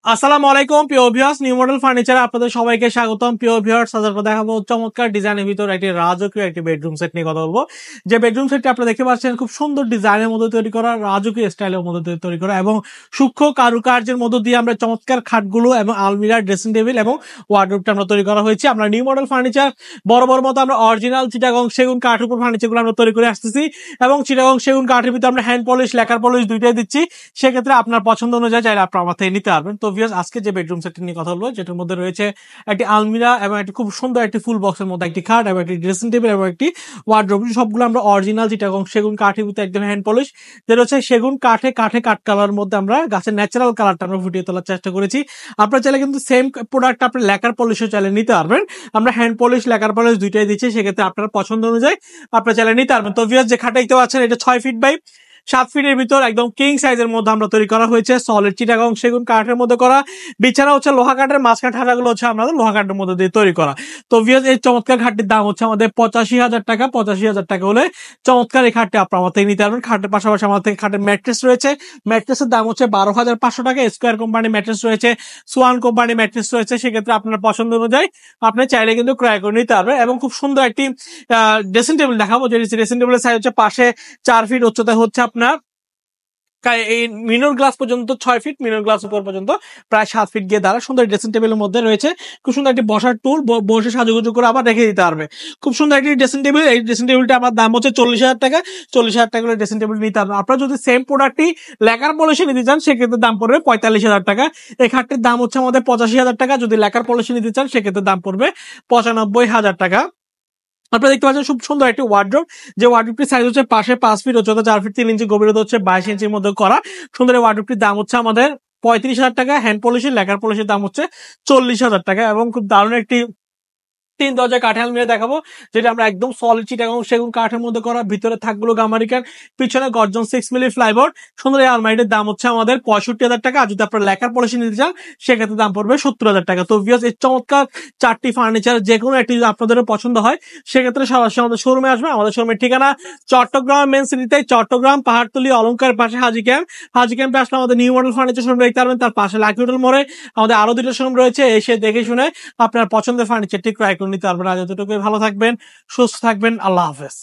আসসালামু আলাইকুম প্রিয় ভিউয়ার্স, নিউ মডেল ফার্নিচারে আপনাদের সবাইকে স্বাগতম। প্রিয় ভিউয়ার্স, আজকে দেখাবো চমৎকার ডিজাইনের ভিতর একটি রাজকীয় একটি বেডরুম সেট নিয়ে কথা বলবো। যে বেডরুম সেটটি আপনারা দেখতে পাচ্ছেন খুব সুন্দর ডিজাইনের মধ্যে তৈরি করা, রাজকীয় স্টাইলের মধ্যে তৈরি করা এবং সূক্ষ্ম কারুকার্যের মধ্য দিয়ে আমরা চমৎকার খাটগুলো এবং আলমিরা, ড্রেসিং টেবিল এবং ওয়ার্ডরোবটা আমরা তৈরি করা হয়েছে। আমরা নিউ মডেল ফার্নিচার বড় মতো আমরা অরিজিনাল চিটাগং সেগুন কাঠের উপর ফার্নিচারগুলো আমরা তৈরি করে আসতেছি এবং চিটাগং সেগুন কাঠের ভিতরে আমরা হ্যান্ড পলিশ, লেকার পলিশ দুইটাই দিচ্ছি। সেক্ষেত্রে আপনার পছন্দ অনুযায়ী চাইলে আপনার আমার থেকে নিতে পারবেন। তো ভিউয়ার্স, আজকে যে বেডরুম সেটটি নিয়ে কথা বলবো, যেটার মধ্যে রয়েছে একটি আলমিরা এবং একটি খুব সুন্দর একটি ফুল বক্সের মধ্যে একটি খাট এবং একটি ড্রেসিং টেবিল এবং একটি ওয়ার্ডরোব, সবগুলো আমরা অরিজিনাল চিটাগং সেগুন কাঠের ভিতরে একদম হ্যান্ড পলিশ, যেটা হচ্ছে সেগুন কাঠে কাট কালার মধ্যে আমরা গাছের ন্যাচারাল কালারটা আমরা ফুটিয়ে তোলার চেষ্টা করেছি। আপনারা চাইলে কিন্তু সেম প্রোডাক্ট আপনি লেকার পলিশও চাইলে নিতে পারবেন। আমরা হ্যান্ড পলিশ, লেকার পলিশ দুইটাই দিচ্ছি, সেক্ষেত্রে আপনার পছন্দ অনুযায়ী আপনারা চাইলে নিতে পারবেন। তো ভিউয়ার্স, যে খাটটা দেখতে পাচ্ছেন এটা 6 ফিট বাই 7 ফিটের ভিতর একদম কিং সাইজের মধ্যে আমরা তৈরি করা হয়েছে, সলিড চিটাগং সেগুন কাঠের মধ্যে করা। বিছানা হচ্ছে লোহা কাঠের, মাঝখান ঠাঁচাগুলো হচ্ছে আমাদের লোহা কাঠের মধ্যে দিয়ে তৈরি করা। তো ভিউয়ার্স, এই চমৎকার খাটটির দাম হচ্ছে আমাদের 85,000 টাকা। 85,000 টাকা হলে চমৎকার এই খাটটি আপনার আমার থেকে নিতে পারবেন। খাটের পাশাপাশি আমার থেকে খাটের ম্যাট্রেস রয়েছে, ম্যাট্রেসের দাম হচ্ছে 12,500 টাকা। স্কোয়ার কোম্পানি ম্যাট্রেস রয়েছে, সোয়ান কোম্পানি ম্যাট্রেস রয়েছে। সেক্ষেত্রে আপনার পছন্দ অনুযায়ী আপনি চাইলে কিন্তু ক্রয় করে নিতে পারবেন। এবং খুব সুন্দর একটি ড্রেসিং টেবিল দেখাবো, যে ড্রেসিং টেবিলের সাইজ হচ্ছে পাশে 4 ফিট, উচ্চতা হচ্ছে আপনার এই মিনর গ্লাস পর্যন্ত 6 ফিট, মিনর গ্লাস উপর পর্যন্ত প্রায় 7 ফিট গিয়ে দাঁড়া। সুন্দর ড্রেসিং টেবিলের মধ্যে রয়েছে খুব সুন্দর একটি বসার টুল, বসে সাজুগুজু করে আবার রেখে দিতে পারবে। খুব সুন্দর একটি ড্রেসিং টেবিল। এই ড্রেসিং টেবিলটা আমার দাম হচ্ছে 40,000 টাকা। 40,000 টাকা ড্রেসিং টেবিল নিতে পারবেন। আপনারা যদি সেম প্রোডাক্টটি লেকার পলিশে নিতে চান, সেক্ষেত্রে দাম পড়বে 45,000 টাকা। এই খাটটির দাম হচ্ছে আমাদের 85,000 টাকা। যদি লেকার পলিশে নিতে চান, সেক্ষেত্রে দাম পড়বে 95,000 টাকা। আপনারা দেখতে পাচ্ছেন খুব সুন্দর একটি ওয়ার্ডরোব, যে ওয়ার্ডরোবটির সাইজ হচ্ছে পাশে 5 ফিট, উচ্চতা 4 ফিট 3 ইঞ্চি, গভীরতা হচ্ছে 22 ইঞ্চির মধ্যে করা। সুন্দর এই ওয়ার্ডরোবটির দাম হচ্ছে আমাদের 35,000 টাকা। হ্যান্ড পলিশের, লেকার পলিশের দাম হচ্ছে 40,000 টাকা। এবং খুব দারুণ একটি 3 দরজা কাঠের আলমিরা দেখাবো, যেটা আমরা একদম সলিড চিটাগং সেগুন কাঠের মধ্যে করা। ভিতরে থাকগুলো গামারিকান, পিছনে গর্জন 6 মিলি ফ্লাইবোর্ড। সুন্দর এই আলমারিটার দাম হচ্ছে আমাদের 65,000 টাকা। আর যদি আপনারা লেকার পলিশি নিতে চান, সেক্ষেত্রে দাম পড়বে 70,000 টাকা। তো ভিউয়ার্স, এই চমৎকার 4টি ফার্নিচার যে কোনো একটি যদি আপনাদের পছন্দ হয়, সেক্ষেত্রে সরাসরি আমাদের শোরুমে আসবে। আমাদের শোরুমের ঠিকানা চট্টগ্রাম মেন সিটিতে, চট্টগ্রাম পাহাড়তলি অলংকার পাশে হাজি ক্যাম্প। হাজি ক্যাম্পে আসলে আমাদের নিউ মডেল ফার্নিচার শোরুম দেখতে পারবেন। তার পাশে লাকি হোটেল মোড়ে আমাদের আরো 2টা শোরুম রয়েছে। এসে দেখে শুনে আপনার পছন্দের ফার্নিচারটি ক্রয় করে নিতে পারবেন। আজ এতটুকুই, ভালো থাকবেন, সুস্থ থাকবেন, আল্লাহ হাফেজ।